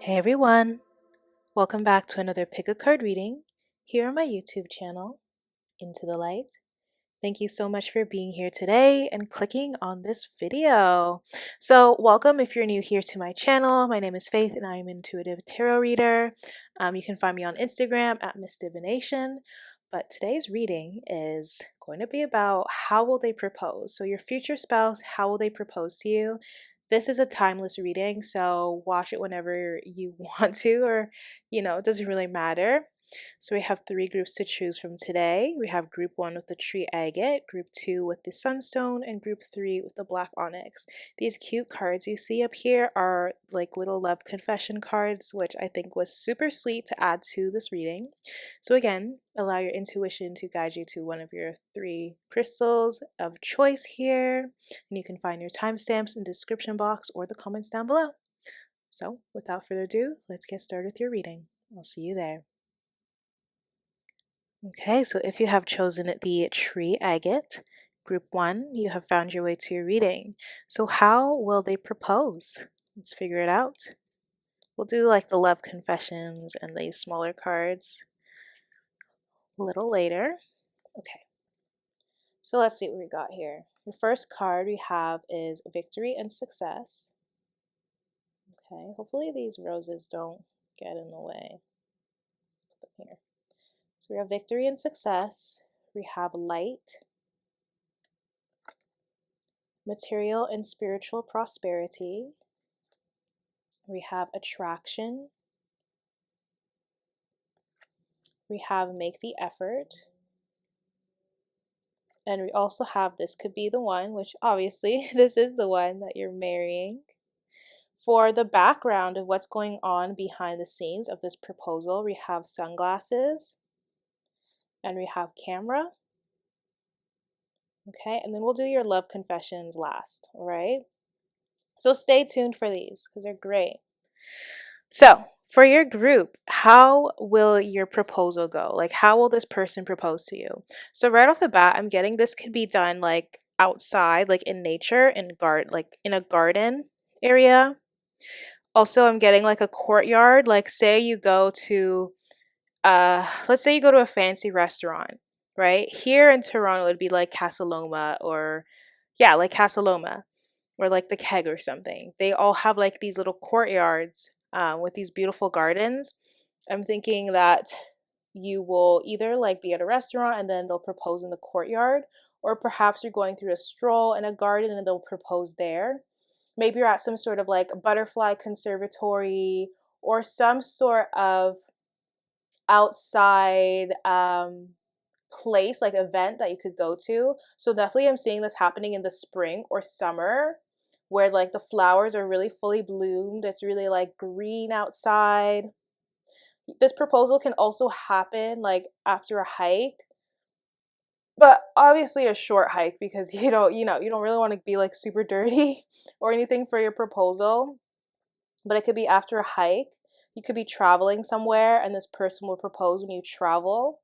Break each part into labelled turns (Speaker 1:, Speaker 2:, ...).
Speaker 1: Hey everyone, welcome back to another pick a card reading here on my YouTube channel, Into the Light. Thank you so much for being here today and clicking on this video. So welcome if you're new here to my channel. My name is Faith and I am an intuitive tarot reader. You can find me on Instagram at Miss Divination. But today's reading is going to be about how will they propose. So your future spouse, how will they propose to you? This is a timeless reading, so watch it whenever you want to, or it doesn't really matter. So we have three groups to choose from today. We have group 1 with the tree agate, group 2 with the sunstone, and group 3 with the black onyx. These cute cards you see up here are like little love confession cards, which I think was super sweet to add to this reading. So again, allow your intuition to guide you to one of your 3 crystals of choice here. And you can find your timestamps in the description box or the comments down below. So without further ado, let's get started with your reading. I'll see you there. Okay, so if you have chosen the tree agate, group 1, you have found your way to your reading. So how will they propose? Let's figure it out. We'll do like the love confessions and these smaller cards a little later. Okay, so let's see what we got here. The first card we have is victory and success. Okay, hopefully these roses don't get in the way. Let's put them here. So we have victory and success. We have light, material and spiritual prosperity. We have attraction. We have make the effort. And we also have this could be the one, which obviously this is the one that you're marrying. For the background of what's going on behind the scenes of this proposal, we have sunglasses and we have camera. Okay, and then we'll do your love confessions last, all right? So stay tuned for these because they're great. So for your group, how will your proposal go? Like, how will this person propose to you? So right off the bat, I'm getting this could be done like outside, like in nature, like in a garden area. Also, I'm getting like a courtyard. Like, say you go to, let's say you go to a fancy restaurant, right? Here in Toronto, it would be like Casa Loma or, yeah, like Casa Loma or like the Keg or something. They all have like these little courtyards with these beautiful gardens. I'm thinking that you will either like be at a restaurant and then they'll propose in the courtyard, or perhaps you're going through a stroll in a garden and they'll propose there. Maybe you're at some sort of like butterfly conservatory or some sort of outside place, like event that you could go to. So definitely I'm seeing this happening in the spring or summer where like the flowers are really fully bloomed. It's really like green outside. This proposal can also happen like after a hike, but obviously a short hike because you don't really want to be like super dirty or anything for your proposal. But it could be after a hike. You could be traveling somewhere and this person will propose when you travel.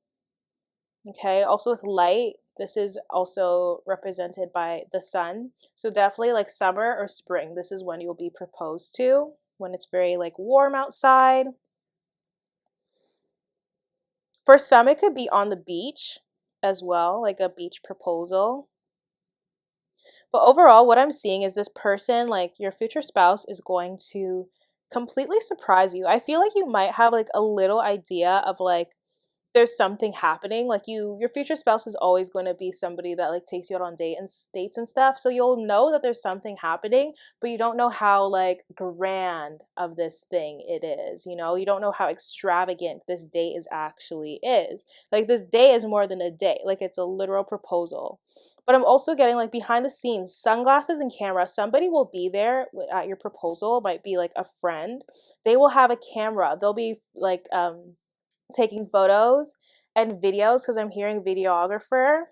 Speaker 1: Okay, also with light, this is also represented by the sun. So definitely like summer or spring, this is when you'll be proposed to, when it's very like warm outside. For some, it could be on the beach as well, like a beach proposal. But overall, what I'm seeing is this person, like your future spouse, is going to completely surprise you. I feel like you might have like a little idea of like there's something happening. Like your future spouse is always going to be somebody that like takes you out on dates and stuff, so you'll know that there's something happening, but you don't know how like grand of this thing it is. You don't know how extravagant this date is. Like this day is more than a day, like it's a literal proposal. But I'm also getting like behind the scenes sunglasses and camera. Somebody will be there at your proposal. It might be like a friend. They will have a camera. They'll be like taking photos and videos because I'm hearing videographer.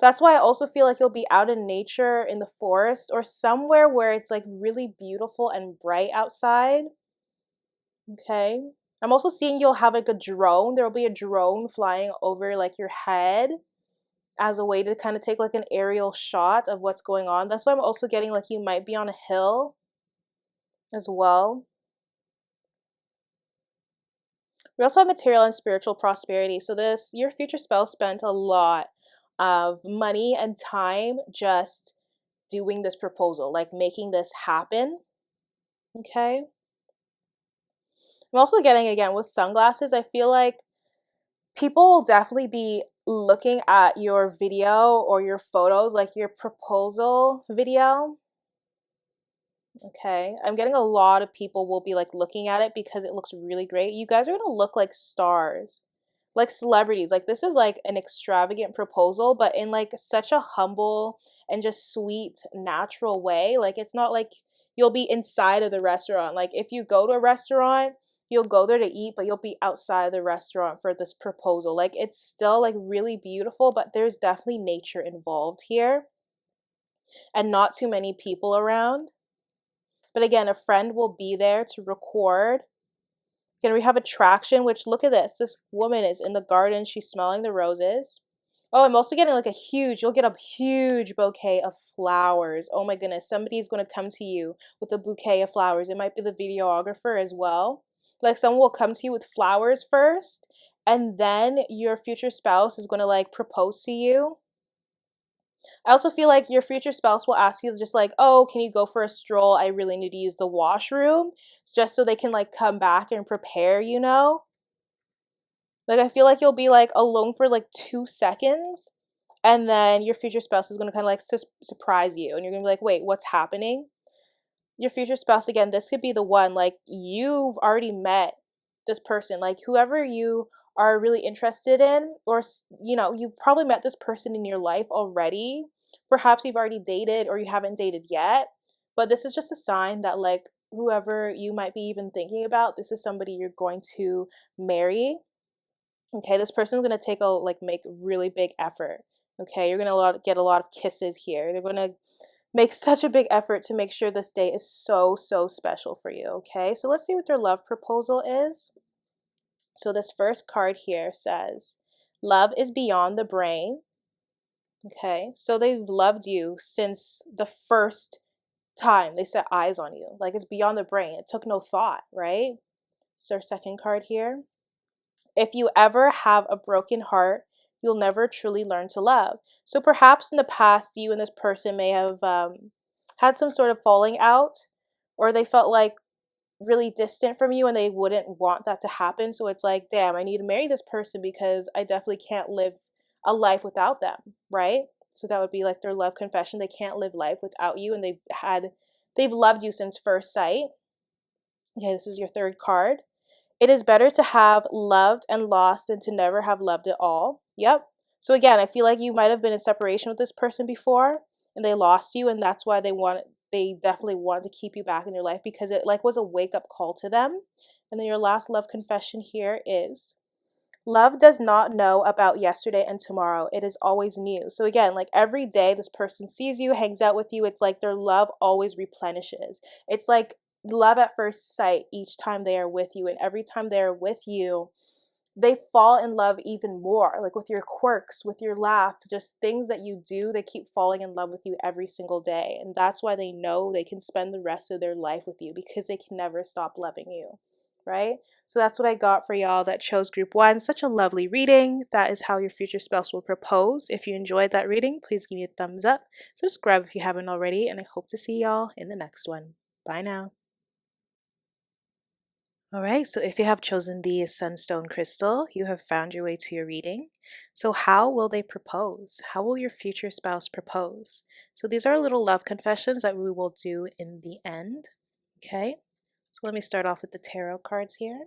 Speaker 1: That's why I also feel like you'll be out in nature in the forest or somewhere where it's like really beautiful and bright outside. Okay. I'm also seeing you'll have like a drone. There will be a drone flying over like your head as a way to kind of take like an aerial shot of what's going on. That's why I'm also getting like you might be on a hill as well. We also have material and spiritual prosperity. So this, your future spouse spent a lot of money and time just doing this proposal, like making this happen. Okay. I'm also getting, again, with sunglasses, I feel like people will definitely be looking at your video or your photos, like your proposal video. Okay, I'm getting a lot of people will be like looking at it because it looks really great. You guys are gonna look like stars, like celebrities. Like this is like an extravagant proposal, but in like such a humble and just sweet, natural way. Like it's not like you'll be inside of the restaurant. Like if you go to a restaurant, you'll go there to eat, but you'll be outside the restaurant for this proposal. Like it's still like really beautiful, but there's definitely nature involved here and not too many people around. But again, a friend will be there to record. Again, we have attraction, which look at this. This woman is in the garden. She's smelling the roses. Oh, I'm also getting like you'll get a huge bouquet of flowers. Oh my goodness, somebody's going to come to you with a bouquet of flowers. It might be the videographer as well. Like someone will come to you with flowers first, and then your future spouse is going to like propose to you. I also feel like your future spouse will ask you just like, oh, can you go for a stroll? I really need to use the washroom. It's just so they can like come back and prepare, you know? Like I feel like you'll be like alone for like 2 seconds and then your future spouse is going to kind of like surprise you and you're going to be like, wait, what's happening? Your future spouse, again, this could be the one, like you've already met this person, like whoever you are really interested in, or you know, you've probably met this person in your life already. Perhaps you've already dated or you haven't dated yet, but this is just a sign that like whoever you might be even thinking about, this is somebody you're going to marry. Okay, this person is going to take a like make really big effort. Okay, you're going to get a lot of kisses here. They're going to make such a big effort to make sure this day is so, so special for you. Okay, so let's see what their love proposal is. So this first card here says, love is beyond the brain. Okay, so they've loved you since the first time they set eyes on you. Like it's beyond the brain. It took no thought, right? So our second card here. If you ever have a broken heart, you'll never truly learn to love. So perhaps in the past, you and this person may have had some sort of falling out, or they felt like really distant from you and they wouldn't want that to happen. So it's like, damn, I need to marry this person because I definitely can't live a life without them, right? So that would be like their love confession. They can't live life without you, and they've loved you since first sight. Okay, this is your third card. It is better to have loved and lost than to never have loved at all. Yep. So again, I feel like you might have been in separation with this person before and they lost you, and that's why they definitely want to keep you back in your life because it like was a wake-up call to them. And then your last love confession here is love does not know about yesterday and tomorrow. It is always new. So again, like every day this person sees you, hangs out with you, it's like their love always replenishes. It's like love at first sight each time they are with you. And every time they are with you, they fall in love even more, like with your quirks, with your laugh, just things that you do. They keep falling in love with you every single day. And that's why they know they can spend the rest of their life with you because they can never stop loving you, right? So that's what I got for y'all that chose group one. Such a lovely reading. That is how your future spouse will propose. If you enjoyed that reading, please give me a thumbs up. Subscribe if you haven't already, and I hope to see y'all in the next one. Bye now. All right, so if you have chosen the Sunstone Crystal, you have found your way to your reading. So how will they propose? How will your future spouse propose? So these are little love confessions that we will do in the end. Okay, so let me start off with the tarot cards here.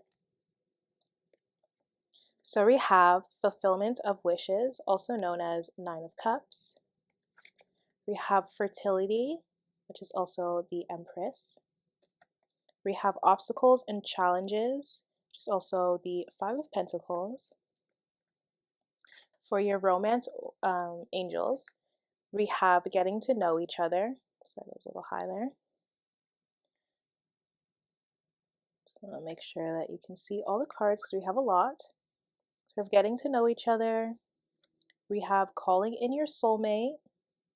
Speaker 1: So we have fulfillment of wishes, also known as Nine of Cups. We have fertility, which is also the Empress. We have obstacles and challenges, which is also the Five of Pentacles. For your romance angels, we have getting to know each other. So that was a little high there. So I'll make sure that you can see all the cards because we have a lot. So we have getting to know each other. We have calling in your soulmate.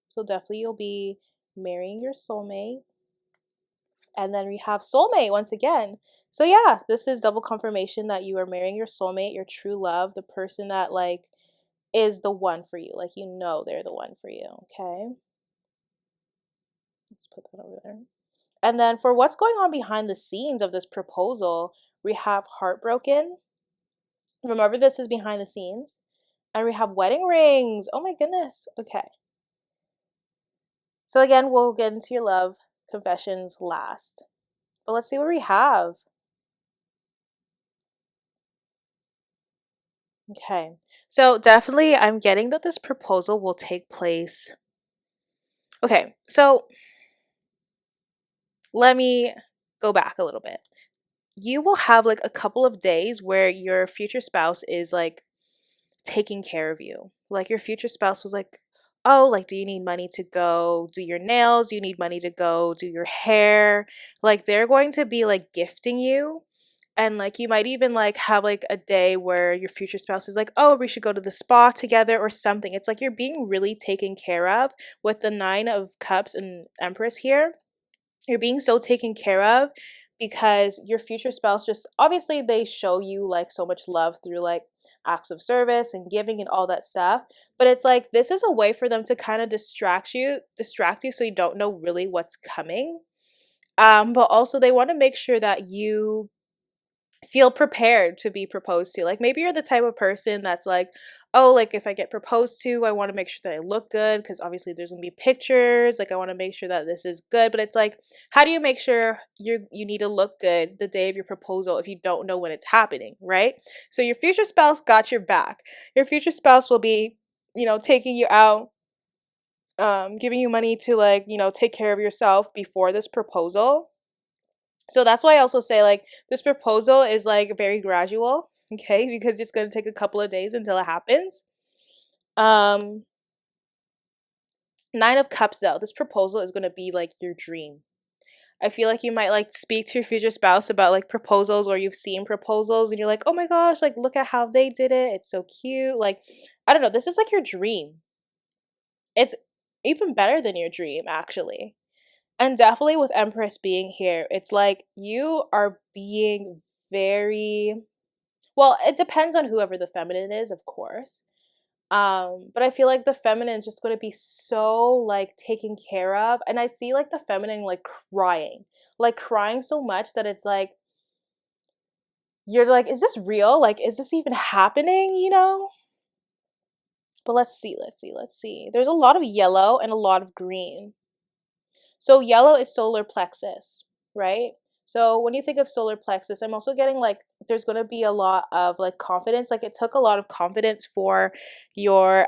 Speaker 1: So definitely you'll be marrying your soulmate. And then we have soulmate once again. So yeah, this is double confirmation that you are marrying your soulmate, your true love, the person that like is the one for you. Like you know they're the one for you, okay? Let's put that over there. And then for what's going on behind the scenes of this proposal, we have heartbroken. Remember, this is behind the scenes. And we have wedding rings. Oh my goodness. Okay. So again, we'll get into your love confessions last. But let's see what we have. Okay. So definitely I'm getting that this proposal will take place. Okay. So let me go back a little bit. You will have like a couple of days where your future spouse is like taking care of you. Like your future spouse was like, "Oh, like do you need money to go do your nails? Do you need money to go do your hair?" Like they're going to be like gifting you. And like you might even like have like a day where your future spouse is like, "Oh, we should go to the spa together or something." It's like you're being really taken care of with the 9 of cups and Empress here. You're being so taken care of because your future spouse just obviously they show you like so much love through like acts of service and giving and all that stuff, but it's like this is a way for them to kind of distract you so you don't know really what's coming. But also they want to make sure that you feel prepared to be proposed to. Like maybe you're the type of person that's like, oh, like if I get proposed to, I want to make sure that I look good because obviously there's gonna be pictures. Like I want to make sure that this is good. But it's like, how do you make sure you need to look good the day of your proposal if you don't know when it's happening, right? So your future spouse got your back. Your future spouse will be, taking you out, giving you money to like, take care of yourself before this proposal. So that's why I also say like this proposal is like very gradual, okay? Because it's going to take a couple of days until it happens. Um 9 of cups though. This proposal is going to be like your dream. I feel like you might like speak to your future spouse about like proposals or you've seen proposals and you're like, "Oh my gosh, like look at how they did it. It's so cute." Like I don't know, this is like your dream. It's even better than your dream actually. And definitely with Empress being here, it's like you are being very well, it depends on whoever the feminine is, of course. But I feel like the feminine is just going to be so like taken care of, and I see like the feminine like crying so much that it's like you're like, is this real? Like, is this even happening? But let's see. There's a lot of yellow and a lot of green. So yellow is solar plexus, right? So when you think of solar plexus, I'm also getting like there's going to be a lot of like confidence. Like it took a lot of confidence for your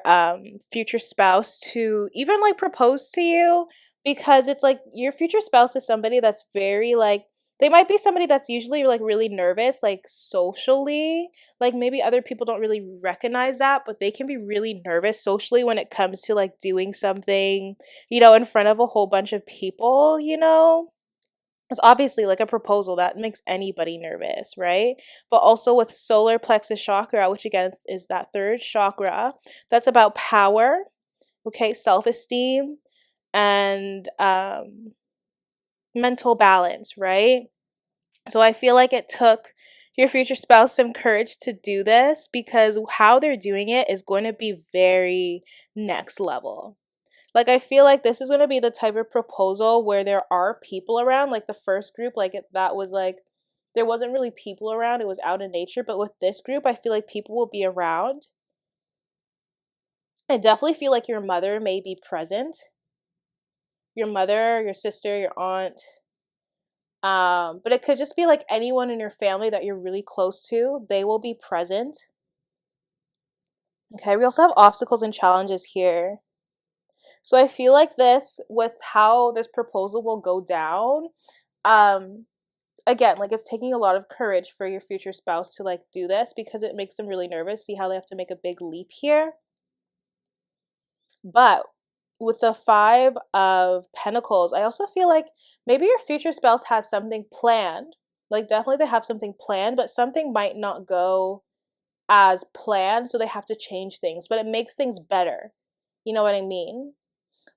Speaker 1: future spouse to even like propose to you because it's like your future spouse is somebody that's very like they might be somebody that's usually like really nervous like socially. Like maybe other people don't really recognize that, but they can be really nervous socially when it comes to like doing something in front of a whole bunch of people. It's obviously like a proposal that makes anybody nervous, right? But also with solar plexus chakra, which again is that third chakra, that's about power, okay, self-esteem, and mental balance, right? So I feel like it took your future spouse some courage to do this because how they're doing it is going to be very next level. Like I feel like this is going to be the type of proposal where there are people around. Like the first group, that was like there wasn't really people around. It was out in nature. But with this group, I feel like people will be around. I definitely feel like your mother may be present. Your mother, your sister, your aunt. But it could just be like anyone in your family that you're really close to. They will be present. Okay, we also have obstacles and challenges here. So I feel like this, with how this proposal will go down, um, again, like it's taking a lot of courage for your future spouse to like do this because it makes them really nervous. See how they have to make a big leap here? But with the 5 of Pentacles, I also feel like maybe your future spouse has something planned. Like definitely they have something planned, but something might not go as planned, so they have to change things, but it makes things better. You know what I mean?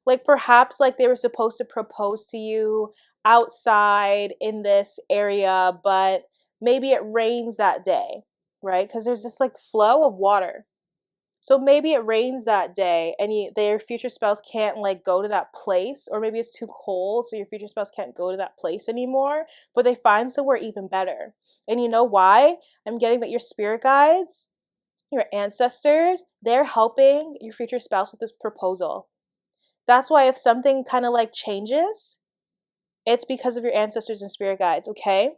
Speaker 1: Like perhaps like they were supposed to propose to you outside in this area, but maybe it rains that day, right? Because there's this like flow of water. So maybe it rains that day and their future spouse can't like go to that place, or maybe it's too cold, so your future spouse can't go to that place anymore, but they find somewhere even better. And you know why? I'm getting that your spirit guides, your ancestors, they're helping your future spouse with this proposal. That's why if something kind of like changes, it's because of your ancestors and spirit guides, okay?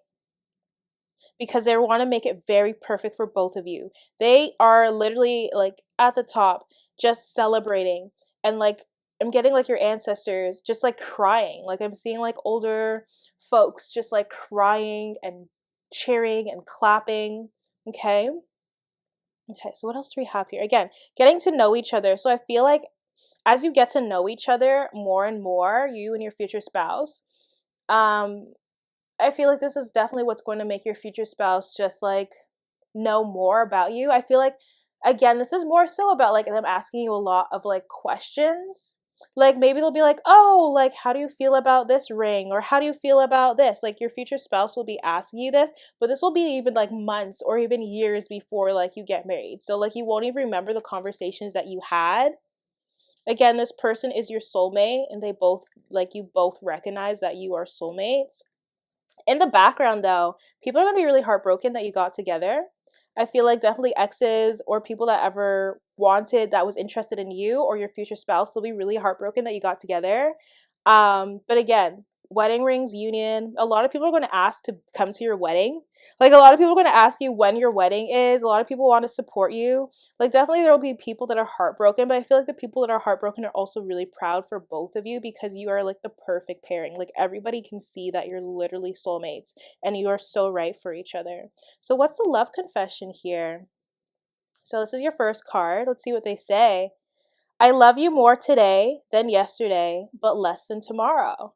Speaker 1: Because they want to make it very perfect for both of you. They are literally like at the top, just celebrating. And like, I'm getting like your ancestors just like crying. Like, I'm seeing like older folks just like crying and cheering and clapping. Okay. Okay. So, what else do we have here? Again, getting to know each other. So, I feel like as you get to know each other more and more, you and your future spouse, um, I feel like this is definitely what's going to make your future spouse just like know more about you. I feel like, again, this is more so about like them asking you a lot of like questions. Like maybe they'll be like, oh, like, how do you feel about this ring? Or how do you feel about this? Like your future spouse will be asking you this, but this will be even like months or even years before like you get married. So like you won't even remember the conversations that you had. Again, this person is your soulmate, and they both, like, you both recognize that you are soulmates. In the background, though, people are going to be really heartbroken that you got together. I feel like definitely exes or people that ever wanted, that was interested in you or your future spouse will be really heartbroken that you got together. But again, wedding rings, union, a lot of people are going to ask to come to your wedding. Like a lot of people are going to ask you when your wedding is. A lot of people want to support you. Like definitely there will be people that are heartbroken, but I feel like the people that are heartbroken are also really proud for both of you because you are like the perfect pairing. Like everybody can see that you're literally soulmates and you are so right for each other. So what's the love confession here? So this is your first card. Let's see what they say. I love you more today than yesterday, but less than tomorrow.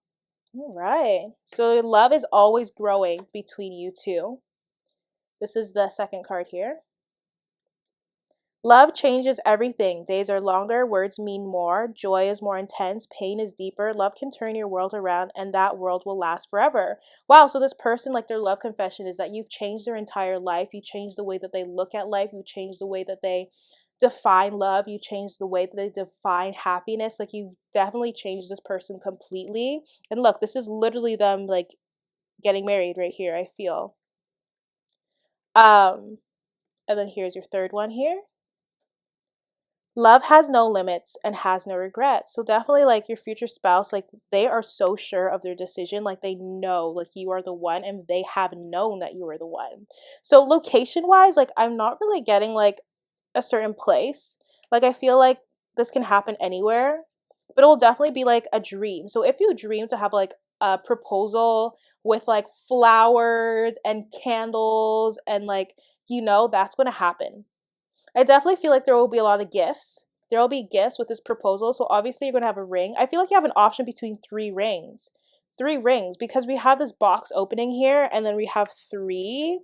Speaker 1: All right. So love is always growing between you two. This is the second card here. Love changes everything. Days are longer, words mean more, joy is more intense, pain is deeper. Love can turn your world around, and that world will last forever. Wow, so this person, like their love confession is that you've changed their entire life. You changed the way that they look at life. You changed the way that they define love. You changed the way that they define happiness. Like you've definitely changed this person completely. And look, this is literally them like getting married right here, I feel. Um, and then here's your third one here. Love has no limits and has no regrets. So definitely like your future spouse, like they are so sure of their decision. Like they know like you are the one and they have known that you are the one. So location wise, like I'm not really getting like a certain place. Like I feel like this can happen anywhere, but it'll definitely be like a dream. So if you dream to have like a proposal with like flowers and candles and like, that's going to happen. I definitely feel like there will be a lot of gifts. There will be gifts with this proposal. So obviously you're going to have a ring. I feel like you have an option between three rings. Three rings because we have this box opening here and then we have three.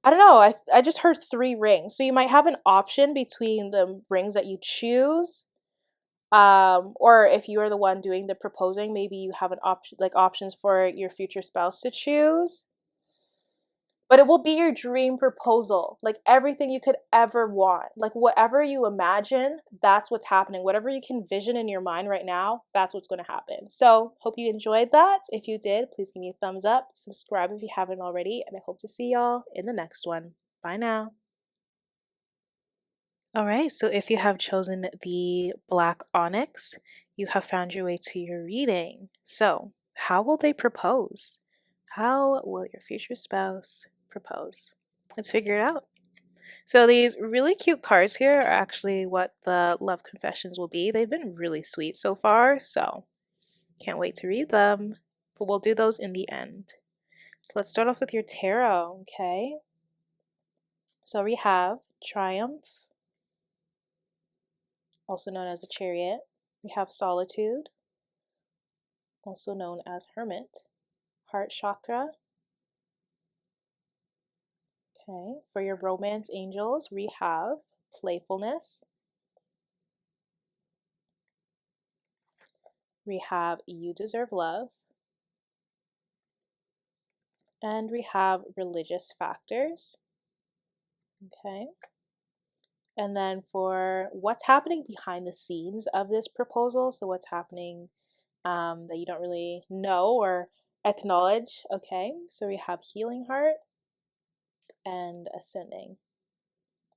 Speaker 1: I don't know. I just heard three rings. So you might have an option between the rings that you choose. Or if you are the one doing the proposing, maybe you have an option like options for your future spouse to choose. But it will be your dream proposal, like everything you could ever want. Like whatever you imagine, that's what's happening. Whatever you can vision in your mind right now, that's what's going to happen. So, hope you enjoyed that. If you did, please give me a thumbs up, subscribe if you haven't already, and I hope to see y'all in the next one. Bye now. All right, so if you have chosen the Black Onyx, you have found your way to your reading. So, how will they propose? How will your future spouse propose? Let's figure it out. So, these really cute cards here are actually what the love confessions will be. They've been really sweet so far, so can't wait to read them. But we'll do those in the end. So, let's start off with your tarot, okay? So, we have Triumph, also known as the Chariot. We have Solitude, also known as Hermit. Heart Chakra. Okay, for your romance angels, we have Playfulness. We have You Deserve Love. And we have religious factors. Okay. And then for what's happening behind the scenes of this proposal, so what's happening that you don't really know or acknowledge. Okay, so we have healing heart and ascending,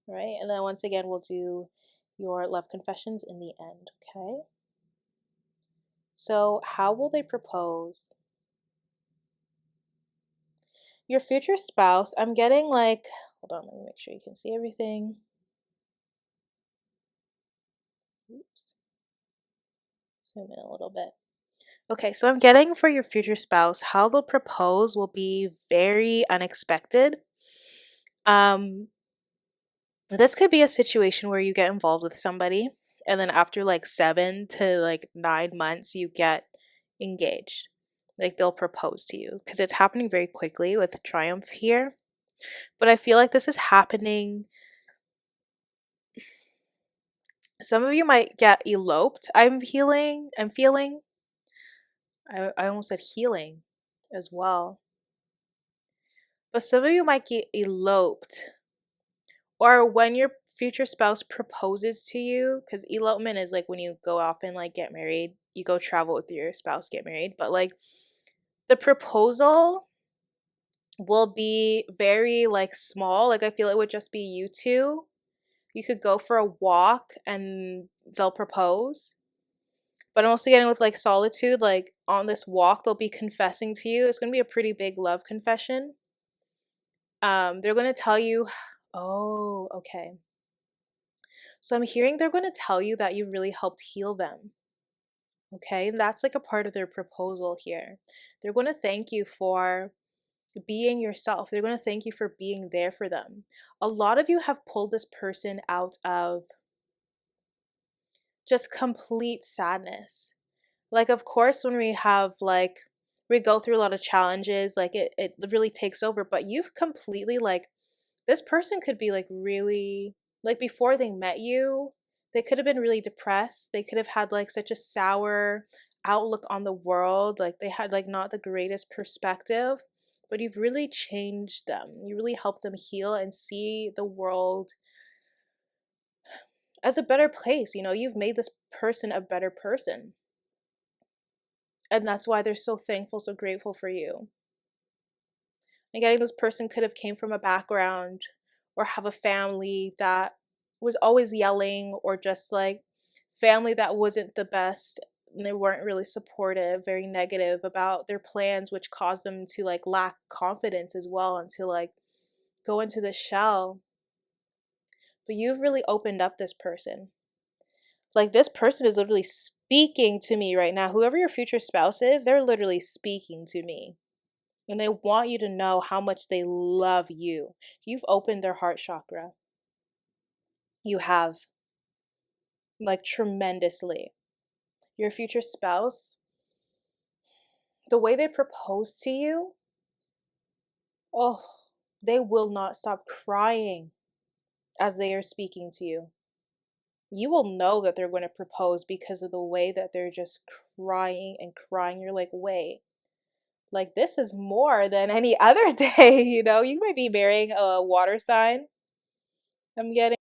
Speaker 1: right? And then once again, we'll do your love confessions in the end. Okay, so how will they propose? Your future spouse, I'm getting like, hold on, let me make sure you can see everything. Oops, zoom in a little bit. Okay, so I'm getting for your future spouse, how they'll propose will be very unexpected. Um, this could be a situation where you get involved with somebody, and then after like 7 to 9 months, you get engaged. Like they'll propose to you because it's happening very quickly with Triumph here. But I feel like this is happening. Some of you might get eloped. I'm feeling. I almost said healing as well. But some of you might get eloped. Or when your future spouse proposes to you, because elopement is like when you go off and like get married, you go travel with your spouse, get married. But like the proposal will be very like small. Like I feel it would just be you two. You could go for a walk and they'll propose. But I'm also getting with like solitude, like on this walk, they'll be confessing to you. It's gonna be a pretty big love confession. They're gonna tell you, oh, okay. So I'm hearing they're gonna tell you that you really helped heal them. Okay, and that's like a part of their proposal here. They're gonna thank you for being yourself. They're gonna thank you for being there for them. A lot of you have pulled this person out of just complete sadness. Like, of course, when we have like we go through a lot of challenges, like it really takes over, but you've completely like this person could be like really like before they met you, they could have been really depressed. They could have had like such a sour outlook on the world. Like they had like not the greatest perspective, but you've really changed them. You really helped them heal and see the world as a better place. You know, you've made this person a better person. And that's why they're so thankful, so grateful for you. And getting this person could have came from a background or have a family that was always yelling, or just like family that wasn't the best, and they weren't really supportive, very negative about their plans, which caused them to like lack confidence as well and to like go into the shell. But you've really opened up this person. Like this person is literally speaking to me right now. Whoever your future spouse is, they're literally speaking to me. And they want you to know how much they love you. You've opened their heart chakra. You have, like, tremendously. Your future spouse, the way they propose to you, oh, they will not stop crying as they are speaking to you. You will know that they're going to propose because of the way that they're just crying and crying. You're like, wait, like, this is more than any other day, you know? You might be marrying a water sign. I'm getting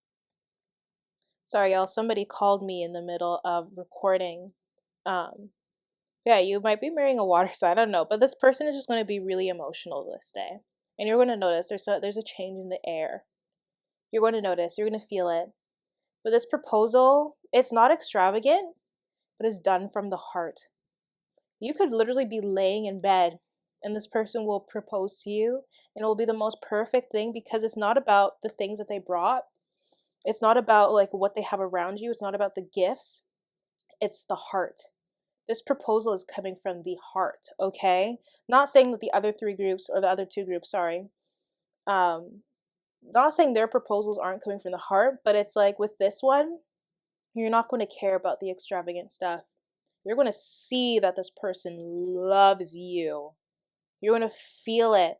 Speaker 1: Sorry, y'all. Somebody called me in the middle of recording. Um, yeah, you might be marrying a water sign. I don't know, but this person is just going to be really emotional this day, and you're going to notice there's a change in the air. You're going to notice. You're going to feel it. But this proposal, it's not extravagant, but it's done from the heart. You could literally be laying in bed, and this person will propose to you, and it will be the most perfect thing because it's not about the things that they brought. It's not about like what they have around you. It's not about the gifts. It's the heart. This proposal is coming from the heart, okay? Not saying that the other three groups or the other two groups, sorry, um, not saying their proposals aren't coming from the heart, but it's like with this one, you're not going to care about the extravagant stuff. You're going to see that this person loves you. You're going to feel it.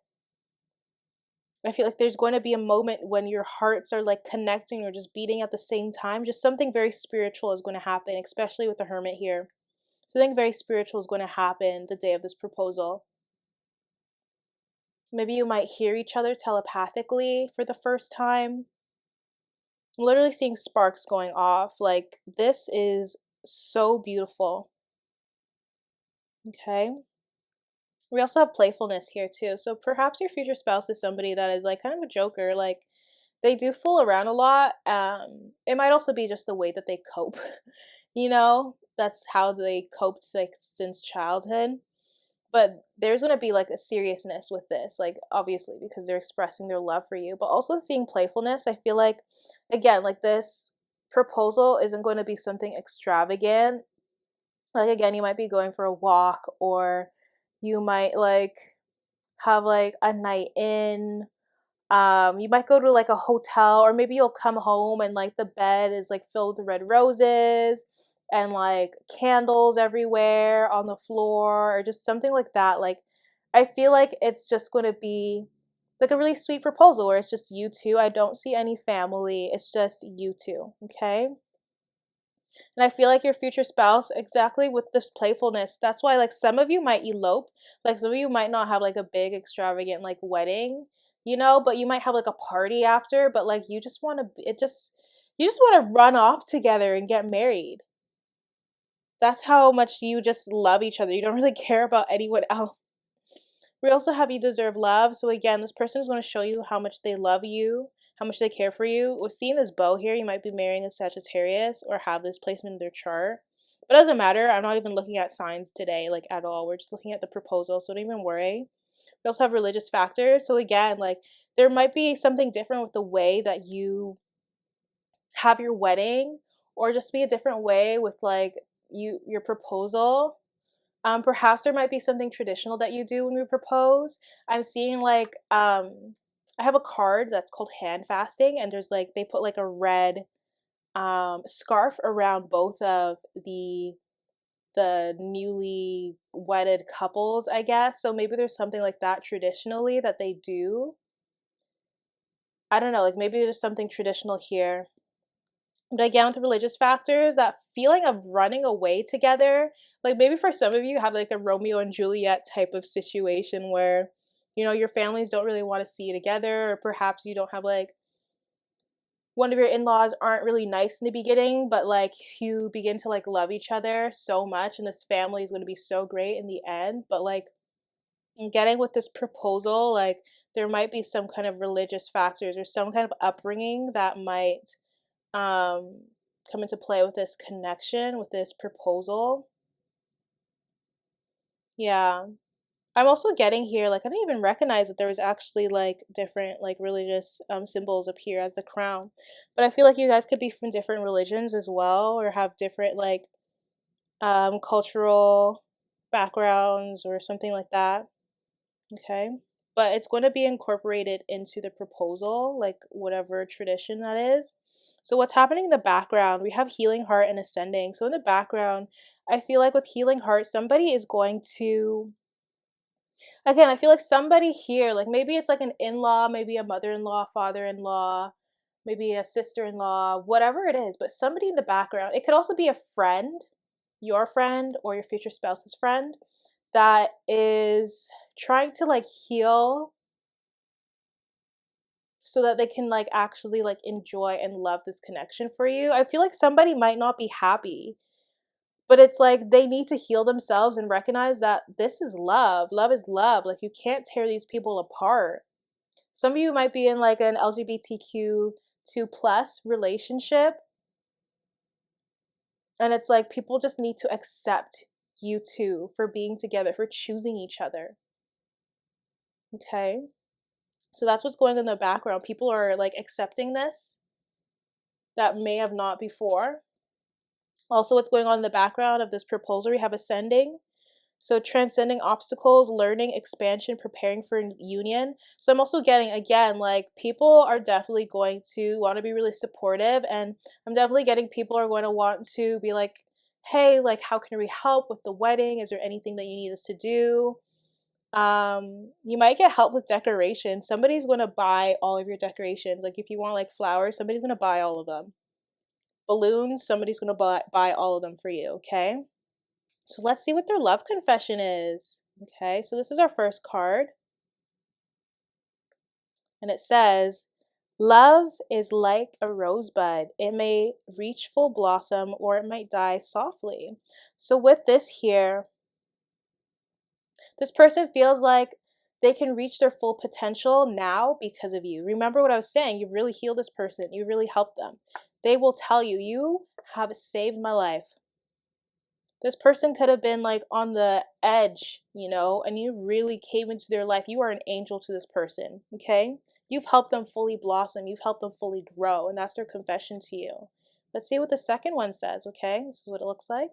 Speaker 1: I feel like there's going to be a moment when your hearts are like connecting or just beating at the same time. Just something very spiritual is going to happen, especially with the hermit here. Something very spiritual is going to happen the day of this proposal. Maybe you might hear each other telepathically for the first time. I'm literally seeing sparks going off. Like, this is so beautiful. Okay. We also have playfulness here too. So perhaps your future spouse is somebody that is like kind of a joker. Like, they do fool around a lot. It might also be just the way that they cope. That's how they coped like since childhood. But there's going to be like a seriousness with this, like obviously because they're expressing their love for you, but also seeing playfulness. I feel like, again, like this proposal isn't going to be something extravagant. Like, again, you might be going for a walk, or you might like have like a night in. You might go to like a hotel, or maybe you'll come home and like the bed is like filled with red roses and like candles everywhere on the floor, or just something like that. Like, I feel like it's just going to be like a really sweet proposal where it's just you two. I don't see any family. It's just you two, okay? And I feel like your future spouse, exactly with this playfulness, that's why like some of you might elope. Like, some of you might not have like a big extravagant like wedding, but you might have like a party after, but like you just want to you just want to run off together and get married. That's how much you just love each other. You don't really care about anyone else. We also have you deserve love. So again, this person is going to show you how much they love you, how much they care for you. With seeing this bow here, you might be marrying a Sagittarius or have this placement in their chart. But it doesn't matter. I'm not even looking at signs today, like at all. We're just looking at the proposal, so don't even worry. We also have religious factors. So again, like there might be something different with the way that you have your wedding, or just be a different way with like your proposal. Perhaps there might be something traditional that you do when we propose. I'm seeing like I have a card that's called hand fasting, and there's like they put like a red scarf around both of the newly wedded couples, I guess. So maybe there's something like that traditionally that they do. I don't know, like maybe there's something traditional here. But again, with the religious factors, that feeling of running away together, like maybe for some of you have like a Romeo and Juliet type of situation where, your families don't really want to see you together, or perhaps you don't have like one of your in-laws aren't really nice in the beginning, but like you begin to like love each other so much, and this family is going to be so great in the end. But like in getting with this proposal, like there might be some kind of religious factors or some kind of upbringing that might um, come into play with this connection, with this proposal. Yeah. I'm also getting here, like, I didn't even recognize that there was actually like different like religious symbols up here as the crown. But I feel like you guys could be from different religions as well, or have different like cultural backgrounds or something like that. Okay. But it's going to be incorporated into the proposal, like whatever tradition that is. So, what's happening in the background? We have healing heart and ascending. So, in the background, I feel like with healing heart, somebody is going to, again, I feel like somebody here, like maybe it's like an in law, maybe a mother in law, father in law, maybe a sister in law, whatever it is, but somebody in the background. It could also be a friend, your friend, or your future spouse's friend that is trying to like heal so that they can like actually like enjoy and love this connection for you. I feel like somebody might not be happy, but it's like they need to heal themselves and recognize that this is love. Love is love. Like, you can't tear these people apart. Some of you might be in like an LGBTQ2 plus relationship, and it's like people just need to accept you two for being together, for choosing each other. Okay? So that's what's going on in the background. People are like accepting this that may have not before. Also, what's going on in the background of this proposal, we have ascending. So transcending obstacles, learning, expansion, preparing for union. So I'm also getting, again, like people are definitely going to want to be really supportive. And I'm definitely getting people are going to want to be like, hey, like, how can we help with the wedding? Is there anything that you need us to do? You might get help with decoration. Somebody's going to buy all of your decorations. Like, if you want like flowers, somebody's going to buy all of them. Balloons, somebody's going to buy all of them for you, okay? So let's see what their love confession is. Okay, so this is our first card. And it says, love is like a rosebud. It may reach full blossom or it might die softly. So, with this here, this person feels like they can reach their full potential now because of you. Remember what I was saying? You really healed this person, you really helped them. They will tell you, you have saved my life. This person could have been like on the edge, and you really came into their life. You are an angel to this person, okay? You've helped them fully blossom, you've helped them fully grow, and that's their confession to you. Let's see what the second one says, okay? This is what it looks like.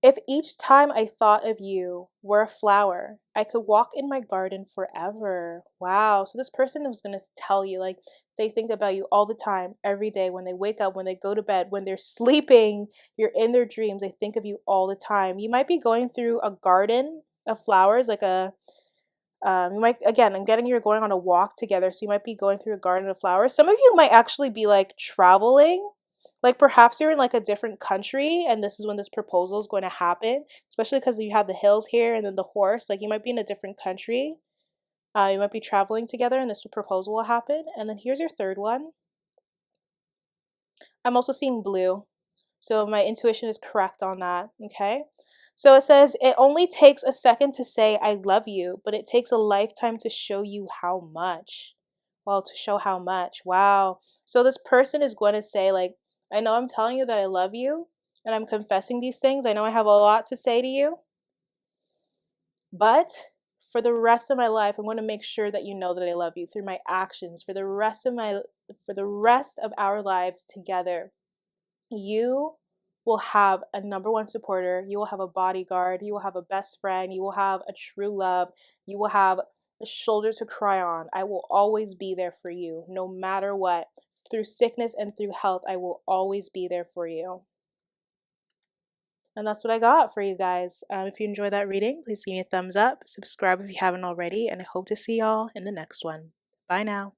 Speaker 1: If each time I thought of you were a flower, I could walk in my garden forever. Wow. So this person was going to tell you, like, they think about you all the time, every day, when they wake up, when they go to bed, when they're sleeping, you're in their dreams. They think of you all the time. You might be going through a garden of flowers, like you might, again, I'm getting you're going on a walk together. So you might be going through a garden of flowers. Some of you might actually be like traveling, like perhaps you're in like a different country and this is when this proposal is going to happen, especially because you have the hills here and then the horse. Like you might be in a different country. You might be traveling together and this proposal will happen. And then here's your third one. I'm also seeing blue. So my intuition is correct on that. Okay. So it says, it only takes a second to say I love you, but it takes a lifetime to show you how much. Well, to show how much. Wow. So this person is going to say, like, I know I'm telling you that I love you and I'm confessing these things. I know I have a lot to say to you, but for the rest of my life, I'm going to make sure that you know that I love you through my actions for the rest of our lives together. You will have a number one supporter, you will have a bodyguard, you will have a best friend, you will have a true love, you will have a shoulder to cry on. I will always be there for you, no matter what. Through sickness and through health, I will always be there for you. And that's what I got for you guys. If you enjoyed that reading, please give me a thumbs up, subscribe if you haven't already, and I hope to see y'all in the next one. Bye now.